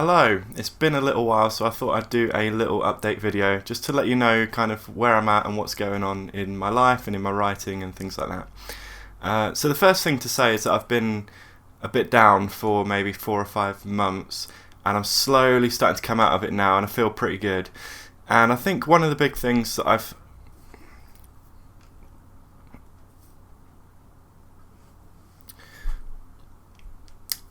Hello, it's been a little while, so I thought I'd do a little update video just to let you know kind of where I'm at and what's going on in my life and in my writing and things like that. So the first thing to say is that I've been a bit down for maybe 4 or 5 months, and I'm slowly starting to come out of it now, and I feel pretty good. And I think one of the big things that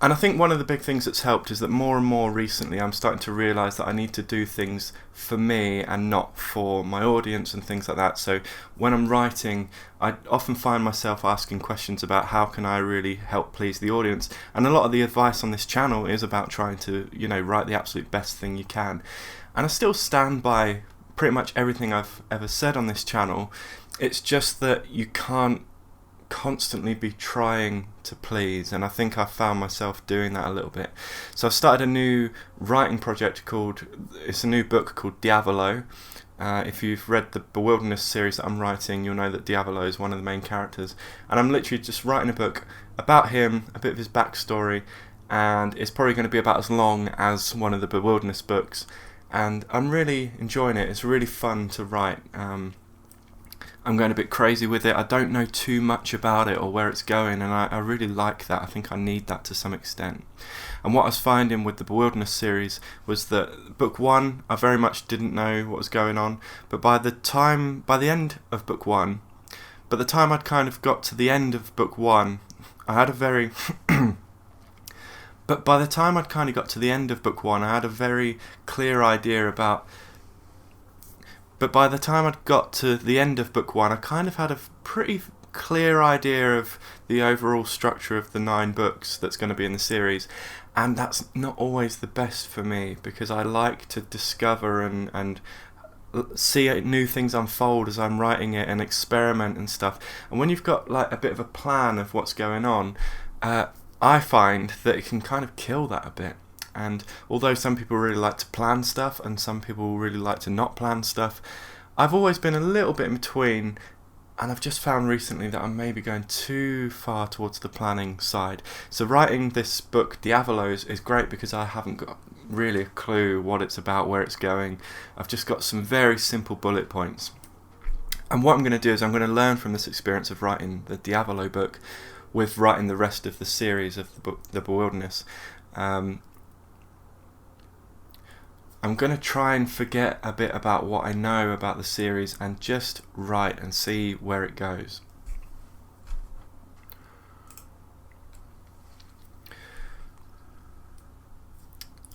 one of the big things that's helped is that more and more recently I'm starting to realise that I need to do things for me and not for my audience and things like that. So when I'm writing, I often find myself asking questions about how can I really help please the audience. And a lot of the advice on this channel is about trying to, write the absolute best thing you can. And I still stand by pretty much everything I've ever said on this channel. It's just that you can't constantly be trying to please, and I think I found myself doing that a little bit. So I've started a new writing project it's a new book called Diavolo. If you've read the Bewilderness series that I'm writing, you'll know that Diavolo is one of the main characters, and I'm literally just writing a book about him, a bit of his backstory, and it's probably going to be about as long as one of the Bewilderness books, and I'm really enjoying it. It's really fun to write. I'm going a bit crazy with it. I don't know too much about it or where it's going, and I really like that. I think I need that to some extent. And what I was finding with the Bewilderness series was that book 1, I very much didn't know what was going on, but by the end of book 1, by the time I'd kind of got to the end of book 1, I had a very but by the time I'd kind of got to the end of book 1, I had a very clear idea about But by the time I'd got to the end of book 1, I kind of had a pretty clear idea of the overall structure of the 9 books that's going to be in the series. And that's not always the best for me, because I like to discover and see new things unfold as I'm writing it and experiment and stuff. And when you've got like a bit of a plan of what's going on, I find that it can kind of kill that a bit. And although some people really like to plan stuff and some people really like to not plan stuff, I've always been a little bit in between, and I've just found recently that I'm maybe going too far towards the planning side. So writing this book, Diavolo, is great because I haven't got really a clue what it's about, where it's going. I've just got some very simple bullet points. And what I'm going to do is I'm going to learn from this experience of writing the Diavolo book with writing the rest of the series of the book, The Bewilderness. I'm going to try and forget a bit about what I know about the series and just write and see where it goes.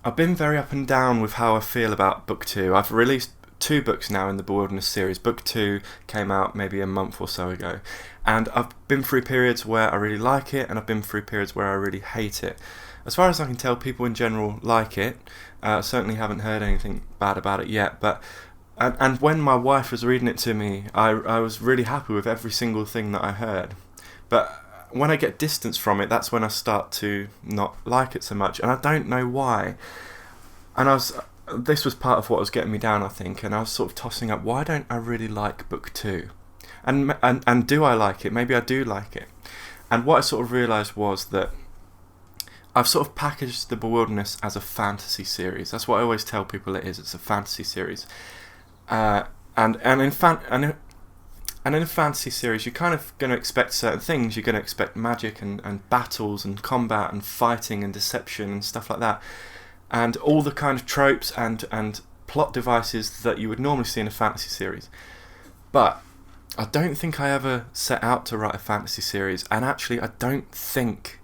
I've been very up and down with how I feel about book 2. I've released 2 books now in the Bewilderness series. Book 2 came out maybe a month or so ago, and I've been through periods where I really like it and I've been through periods where I really hate it. As far as I can tell, people in general like it. I certainly haven't heard anything bad about it yet, and when my wife was reading it to me, I was really happy with every single thing that I heard. But when I get distance from it, that's when I start to not like it so much, and I don't know why. And this was part of what was getting me down, I think, and I was sort of tossing up, why don't I really like book 2? And do I like it? Maybe I do like it. And what I sort of realised was that I've sort of packaged The Bewilderness as a fantasy series. That's what I always tell people it is. It's a fantasy series. And in a fantasy series, you're kind of going to expect certain things. You're going to expect magic and battles and combat and fighting and deception and stuff like that. And all the kind of tropes and plot devices that you would normally see in a fantasy series. But I don't think I ever set out to write a fantasy series. And actually, I don't think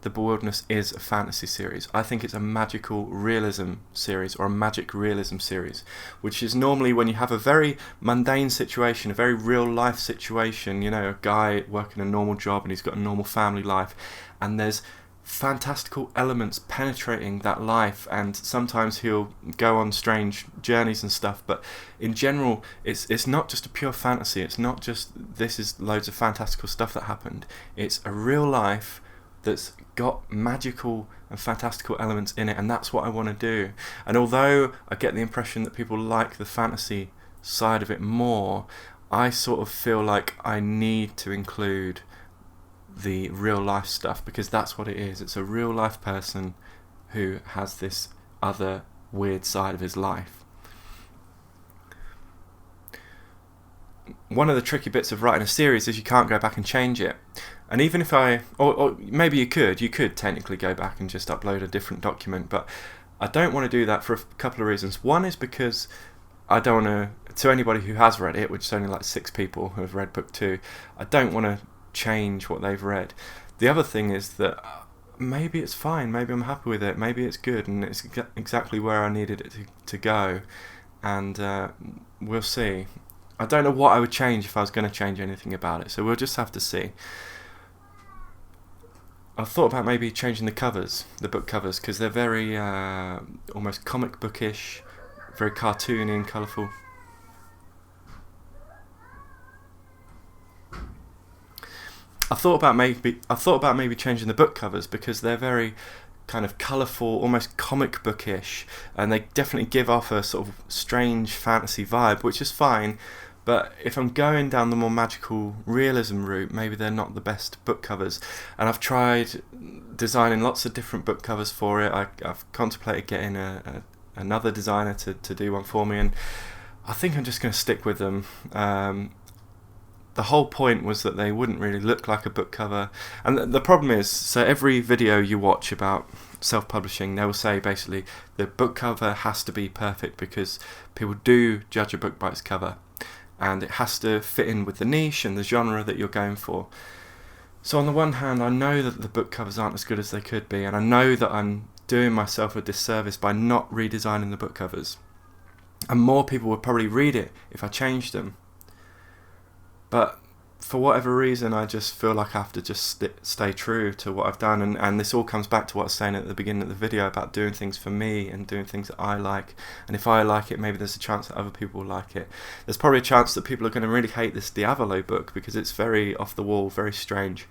The Bewilderness is a fantasy series. I think it's a magical realism series, or a magic realism series, which is normally when you have a very mundane situation, a very real life situation, a guy working a normal job and he's got a normal family life, and there's fantastical elements penetrating that life, and sometimes he'll go on strange journeys and stuff, but in general it's not just a pure fantasy. It's not just this is loads of fantastical stuff that happened. It's a real life that's got magical and fantastical elements in it, and that's what I want to do. And although I get the impression that people like the fantasy side of it more, I sort of feel like I need to include the real life stuff, because that's what it is. It's a real life person who has this other weird side of his life. One of the tricky bits of writing a series is you can't go back and change it. And even if or maybe you could technically go back and just upload a different document, but I don't want to do that for a couple of reasons. One is because I don't want to anybody who has read it, which is only like 6 people who have read book 2, I don't want to change what they've read. The other thing is that maybe it's fine, maybe I'm happy with it, maybe it's good and it's exactly where I needed it to go, and we'll see. I don't know what I would change if I was going to change anything about it, so we'll just have to see. I've thought about maybe changing the covers, the book covers, because they're very almost comic bookish, very cartoony and colourful. I thought about maybe changing the book covers because they're very kind of colourful, almost comic bookish, and they definitely give off a sort of strange fantasy vibe, which is fine. But if I'm going down the more magical realism route, maybe they're not the best book covers. And I've tried designing lots of different book covers for it. I've contemplated getting another designer to do one for me, and I think I'm just going to stick with them. The whole point was that they wouldn't really look like a book cover. And the problem is, so every video you watch about self-publishing, they will say basically the book cover has to be perfect because people do judge a book by its cover. And it has to fit in with the niche and the genre that you're going for. So on the one hand, I know that the book covers aren't as good as they could be, and I know that I'm doing myself a disservice by not redesigning the book covers. And more people would probably read it if I changed them. But for whatever reason, I just feel like I have to just stay true to what I've done, and this all comes back to what I was saying at the beginning of the video about doing things for me and doing things that I like, and if I like it, maybe there's a chance that other people will like it. There's probably a chance that people are going to really hate this Diavolo book because it's very off the wall, very strange.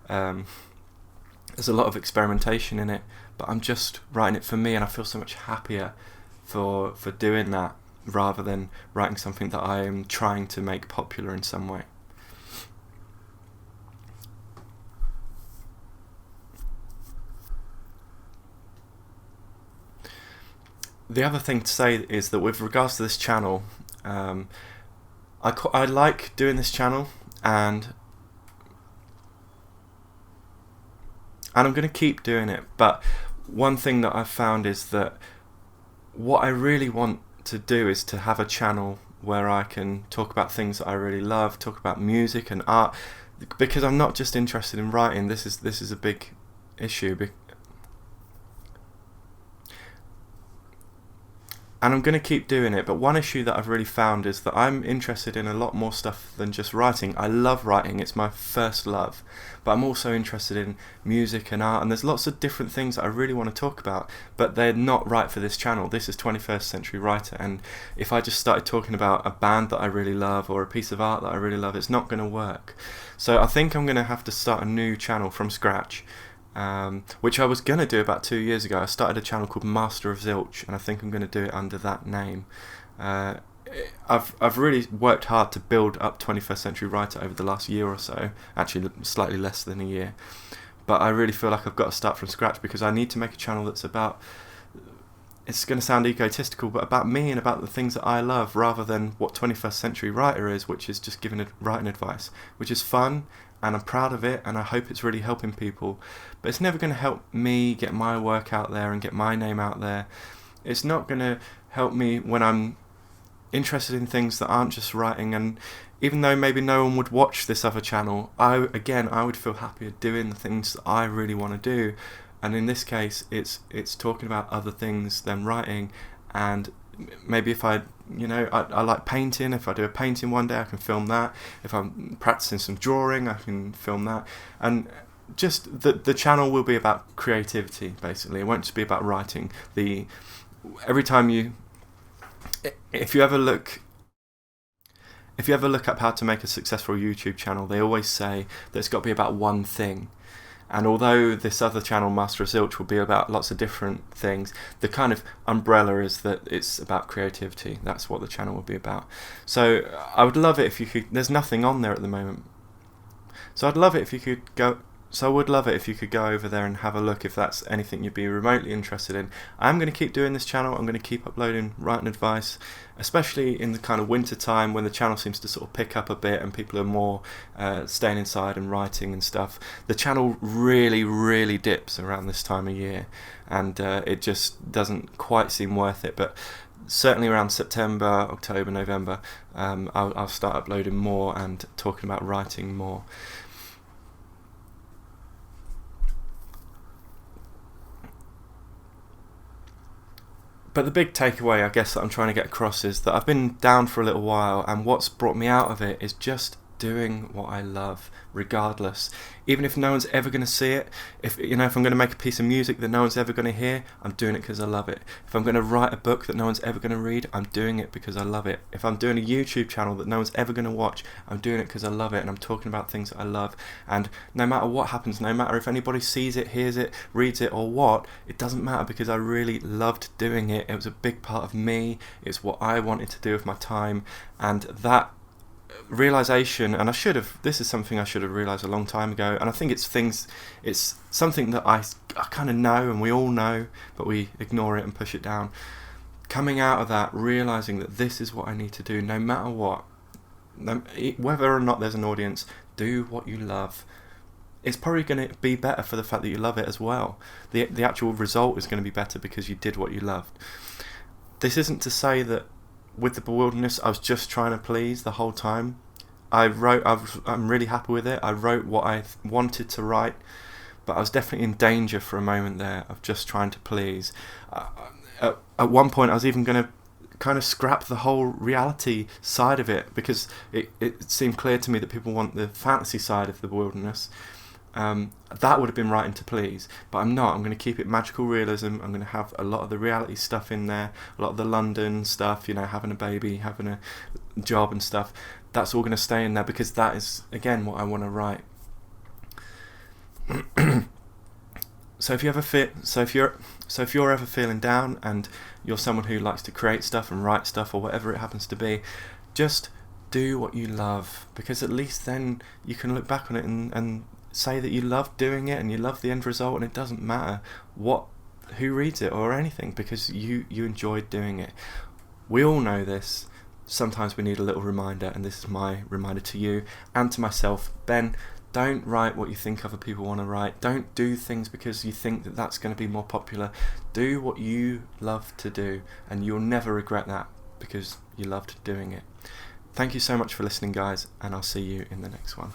There's a lot of experimentation in it, but I'm just writing it for me, and I feel so much happier for doing that rather than writing something that I am trying to make popular in some way. The other thing to say is that with regards to this channel, I like doing this channel, and I'm going to keep doing it, but one thing that I've found is that what I really want to do is to have a channel where I can talk about things that I really love, talk about music and art, because I'm not just interested in writing. This is a big issue. And I'm going to keep doing it, but one issue that I've really found is that I'm interested in a lot more stuff than just writing. I love writing, it's my first love, but I'm also interested in music and art, and there's lots of different things that I really want to talk about, but they're not right for this channel. This is 21st Century Writer, and if I just started talking about a band that I really love or a piece of art that I really love, it's not going to work. So I think I'm going to have to start a new channel from scratch. Which I was going to do about 2 years ago. I started a channel called Master of Zilch, and I think I'm going to do it under that name. I've really worked hard to build up 21st Century Writer over the last year or so, actually slightly less than a year, but I really feel like I've got to start from scratch because I need to make a channel that's about, it's going to sound egotistical, but about me and about the things that I love, rather than what 21st Century Writer is, which is just giving writing advice, which is fun, and I'm proud of it, and I hope it's really helping people, but it's never going to help me get my work out there and get my name out there. It's not going to help me when I'm interested in things that aren't just writing, and even though maybe no one would watch this other channel, I would feel happier doing the things that I really want to do, and in this case it's talking about other things than writing. And maybe if I like painting, if I do a painting one day I can film that, if I'm practicing some drawing I can film that, and just the channel will be about creativity basically. It won't just be about writing. Every time if you ever look up how to make a successful YouTube channel, they always say that it's got to be about one thing. And although this other channel, Master of Zilch, will be about lots of different things, the kind of umbrella is that it's about creativity. That's what the channel will be about. So I would love it if you could, there's nothing on there at the moment, so I'd love it if you could So I would love it if you could go over there and have a look if that's anything you'd be remotely interested in. I'm going to keep doing this channel. I'm going to keep uploading writing advice, especially in the kind of winter time when the channel seems to sort of pick up a bit and people are more staying inside and writing and stuff. The channel really dips around this time of year, and it just doesn't quite seem worth it. But certainly around September, October, November, I'll start uploading more and talking about writing more. But the big takeaway, I guess, that I'm trying to get across is that I've been down for a little while, and what's brought me out of it is just doing what I love, regardless. Even if no one's ever going to see it, if I'm going to make a piece of music that no one's ever going to hear, I'm doing it because I love it. If I'm going to write a book that no one's ever going to read, I'm doing it because I love it. If I'm doing a YouTube channel that no one's ever going to watch, I'm doing it because I love it, and I'm talking about things that I love. And no matter what happens, no matter if anybody sees it, hears it, reads it, or what, it doesn't matter, because I really loved doing it. It was a big part of me. It's what I wanted to do with my time, and that realization, and this is something I should have realized a long time ago, and I think it's something that I kind of know, and we all know, but we ignore it and push it down. Coming out of that, realizing that this is what I need to do, no matter what, whether or not there's an audience, do what you love. It's probably going to be better for the fact that you love it as well. The actual result is going to be better because you did what you loved. This isn't to say that with the Bewilderness I was just trying to please the whole time. I'm really happy with it. I wrote what I wanted to write, but I was definitely in danger for a moment there of just trying to please. At one point I was even going to kind of scrap the whole reality side of it, because it seemed clear to me that people want the fantasy side of the Bewilderness. That would have been writing to please, but I'm not. I'm going to keep it magical realism. I'm going to have a lot of the reality stuff in there, a lot of the London stuff, having a baby, having a job and stuff. That's all going to stay in there, because that is, again, what I want to write. So if you're ever feeling down and you're someone who likes to create stuff and write stuff, or whatever it happens to be, just do what you love, because at least then you can look back on it and say that you love doing it and you love the end result, and it doesn't matter who reads it or anything, because you enjoyed doing it. We all know this. Sometimes we need a little reminder, and this is my reminder to you and to myself. Ben, don't write what you think other people want to write. Don't do things because you think that that's going to be more popular. Do what you love to do, and you'll never regret that, because you loved doing it. Thank you so much for listening, guys, and I'll see you in the next one.